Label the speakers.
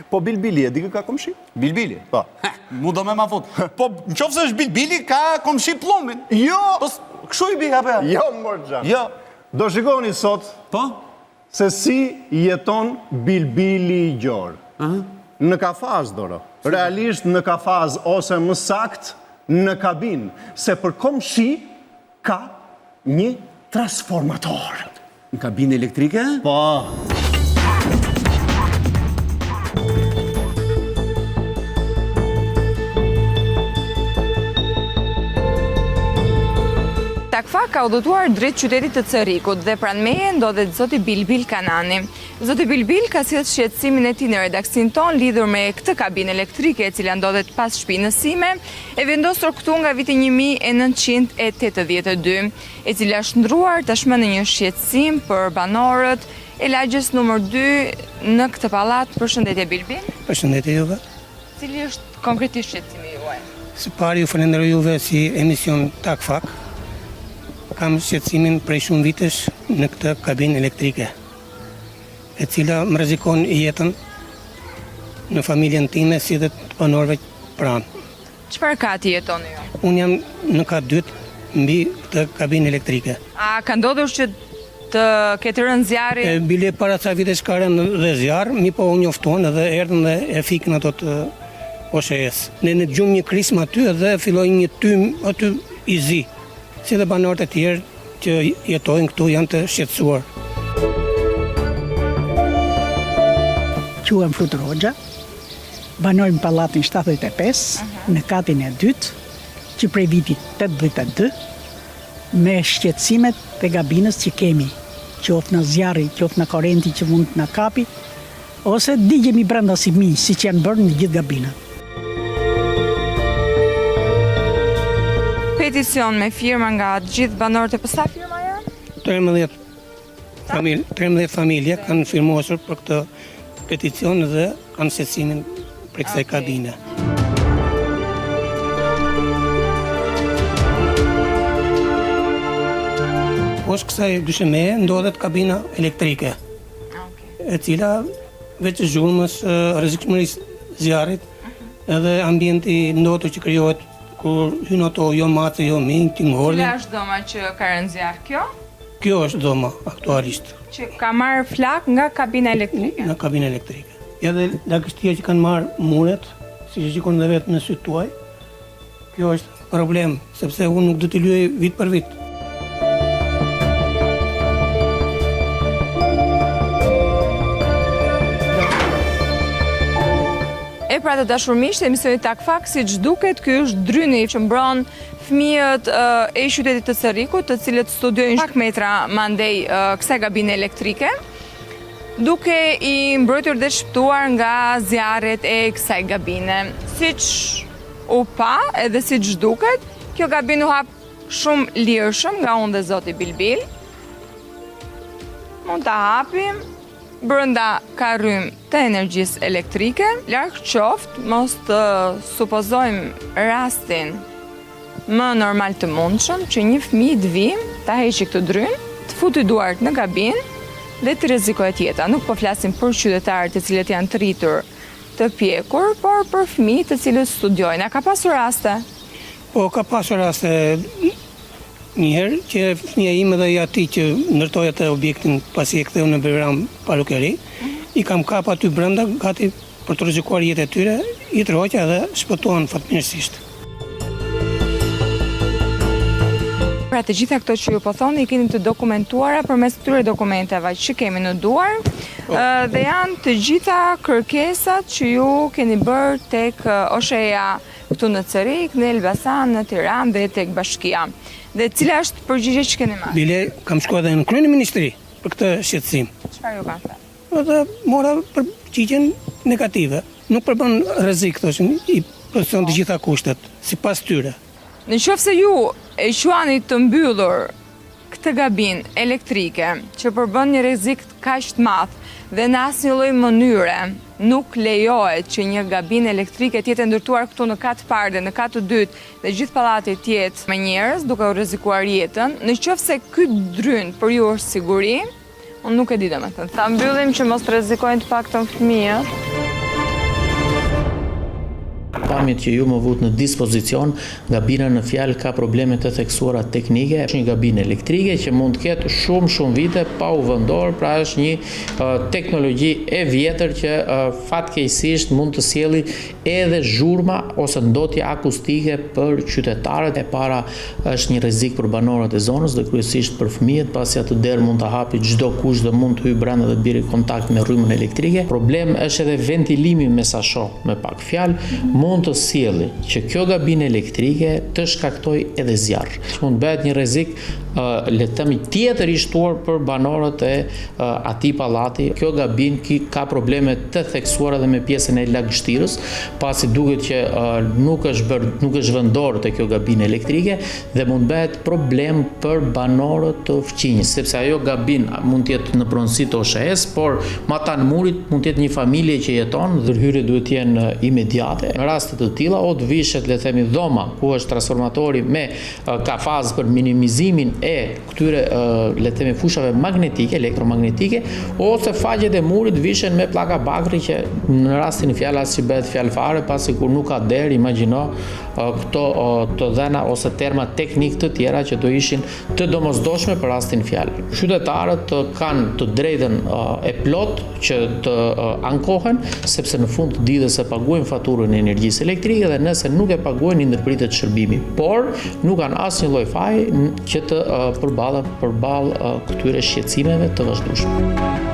Speaker 1: Po Bilbili, e di ka komshi?
Speaker 2: Bilbili?
Speaker 1: Po.
Speaker 2: Mu do me ma fut. Po, në qofë se është Bilbili, ka komshi plumin.
Speaker 1: Jo!
Speaker 2: Po, këshu i bika, për?
Speaker 1: Jo, Morxhan.
Speaker 2: Jo.
Speaker 1: Do shikoni sot
Speaker 2: Po?
Speaker 1: se si jeton Bilbili Gjorë. Në kafaz, Doro. Realisht në kafaz, ose më sakt, në kabin. Se për komshi ka një transformator.
Speaker 2: Në kabinë elektrike?
Speaker 1: Po.
Speaker 3: Takfa ka udhëtuar drejt qytetit të Cërikut dhe pranë meje ndodhet zoti Bilbil Kanani. Zoti Bilbil ka sjellë shqetësimin e tij në redaksin ton lidhur me këtë kabinë elektrike e cila ndodhet pas shtëpinë Sime, e vendosur këtu nga viti 1982, e cila është ndruar tashmë në një shqetësim për banorët e lagjes numër 2 në këtë pallat. Përshëndetje Bilbil.
Speaker 4: Përshëndetje juve.
Speaker 3: Cili është konkretisht shqetësimi juaj?
Speaker 4: Së pari ju falenderoj juve si emision Takfak. Kam shqetësimin prej shumë vitesh në këtë kabinë elektrike, e cila më rrezikon jetën në familjen time si dhe të banorëve pranë.
Speaker 3: Çfarë kati jetoni ju?
Speaker 4: Unë jam në kat dytë mbi këtë kabinë elektrike.
Speaker 3: A ka ndodhur që të ketë rënë zjarri?
Speaker 4: Bile para ca vitesh ka rënë dhe zjarr, mi po unë njoftuan dhe erdhën dhe e fikën ato të OSHE-s. Ne në gjumë një krismë aty dhe filloi një tym aty i zi. Si dhe banorët e tjerë që jetojnë këtu janë të shqetësuar.
Speaker 5: Quhem Frut Roxha, banoj në pallatin 75, në katin e dytë, që prej vitit 82, me shqetësimet dhe gabinës që kemi, qoftë në zjarri, qoftë në korrenti që mund të na kapi, ose digjemi brenda si mi, si që janë bërë në gjithë gabinët.
Speaker 3: Peticion me firma nga të gjithë banorët e sa firma janë?
Speaker 4: 13 familje kanë firmosur për këtë peticion dhe kanë shqetësimin për kësaj kabine. Poshtë kësaj dyshemeje ndodhet kabina elektrike, e cila veç zhurmës, rrezikshmërisë zjarrit edhe ambienti ndotur që krijohet kur hynë ato jo mace, jo minj, të ngordhin.
Speaker 3: Cila është dhoma që ka rënë zjarr kjo?
Speaker 4: Kjo është dhoma aktualisht.
Speaker 3: Që ka marrë flak nga kabina elektrike?
Speaker 4: Nga kabina elektrike. Edhe lagështia që kanë marrë muret, si që shikon dhe vetë në sytë tuaj, kjo është problem, sepse unë nuk do t'i lyej vit për vit.
Speaker 3: Pra të dashur miqtë, emisioni Takfak, siç duket, ky është dryni që mbron fëmijët e qytetit të Cërikut, të cilët studiojnë pak metra mandej kësaj kabine elektrike, duke i mbrojtur dhe shpëtuar nga zjarret e kësaj kabine. Siç u pa, edhe siç duket, kjo kabinë u hap shumë lirshëm nga unë dhe zoti Bilbil. Mund ta hapim. Brenda ka rrym të energjisë elektrike, larg qoftë mos të supozojmë rastin më normal të mundshëm që një fëmijë të vijë, ta heqë këtë drynë, të futi duart në kabinë dhe të rrezikohet jeta. Nuk po flasim për qytetarët të cilët janë të rritur të pjekur, por për fëmijë të cilët studiojnë. A ka pasur raste?
Speaker 4: Po, ka pasur raste. Njëherë që fëmija ime dhe ati që ndërtoj atë objektin pasi e ktheu në Beiram Parukeri, i kam kap aty brenda gati për të rrezikuar jetën e tyre, i troqa dhe shpëtuan fatmirësisht.
Speaker 3: Pra të gjitha këto që ju po thoni i keni të dokumentuara përmes këtyre dokumenteve që kemi në duar, dhe janë të gjitha kërkesat që ju keni bërë tek OSHE-ja këtu në Cërik, në Elbasan, në Tiranë dhe tek Bashkia. Dhe cila është përgjigje që keni marrë?
Speaker 4: Bile kam shkuar edhe në kryeministri për këtë shqetësim.
Speaker 3: Çfarë ju kanë thënë?
Speaker 4: Edhe mora përgjigjen negative. Nuk përbën rrezik, thoshin, i plotëson të gjitha kushtet sipas tyre.
Speaker 3: Nëse ju e quani të mbyllur këtë gabinë elektrike që përbën një rrezik kaq të madh dhe në asnjë lloj mënyre nuk lejohet që një gabinë elektrike të jetë ndërtuar këtu në kat parë dhe në kat të dytë dhe gjithë pallati të jetë me njerëz duke u rrezikuar jetën, nëse ky dryn për ju është siguri, unë nuk e di domethënë. Ta mbyllim që mos rrezikojnë të paktën fëmijët.
Speaker 6: Pamjet që ju më vut në dispozicion, gabina në fjalë ka probleme të theksuara teknike, është një gabinë elektrike që mund të ketë shumë vite pa u vendor, pra është një teknologji e vjetër që fatkeqësisht mund të sjellë edhe zhurma ose ndotje akustike për qytetarët. E para është një rrezik për banorët e zonës dhe kryesisht për fëmijët, pasi atë derë mund ta hapi çdo kush dhe mund të hyjë brenda dhe bjerë kontakt me rrymën elektrike. Problem është edhe ventilimi mesasho, me pak fjalë, mund të sjellë që kjo gabinë elektrike të shkaktoj edhe zjarr. Mund bëhet një rrezik le të themi tjetër i shtuar për banorët e atij pallati. Kjo gabinë ka probleme të theksuara edhe me pjesën e lagështirës, pasi duket që nuk është vendorë te kjo gabinë elektrike dhe mund bëhet problem për banorët të fqinjës, sepse ajo gabinë mund të jetë në pronësi të OSHE-s, por matan murit mund të jetë një familje që jeton dhe hyrjet duhet të jenë imediate. Në raste të tilla, o të vishet le të themi dhoma, ku është transformatori me kafaz për minimizimin e këtyre le të themi fushave magnetike, elektromagnetike, ose faqet e murit vishen me pllaka bakri që në rastin e fjalës që bëhet fjalë fare, pasi kur nuk ka derë, imagjino këto të dhëna ose terma teknik të tjera që do ishin të domosdoshme për rastin fjalë. Qytetarët kanë të drejtën e plot që të ankohen, sepse në fund të ditës e paguajnë faturën e energjisë elektrike dhe nëse nuk e paguajnë i ndërpritet shërbimi. Por nuk kanë asnjë lloj faji që të përballë këtyre shqetësimeve të vazhdueshme.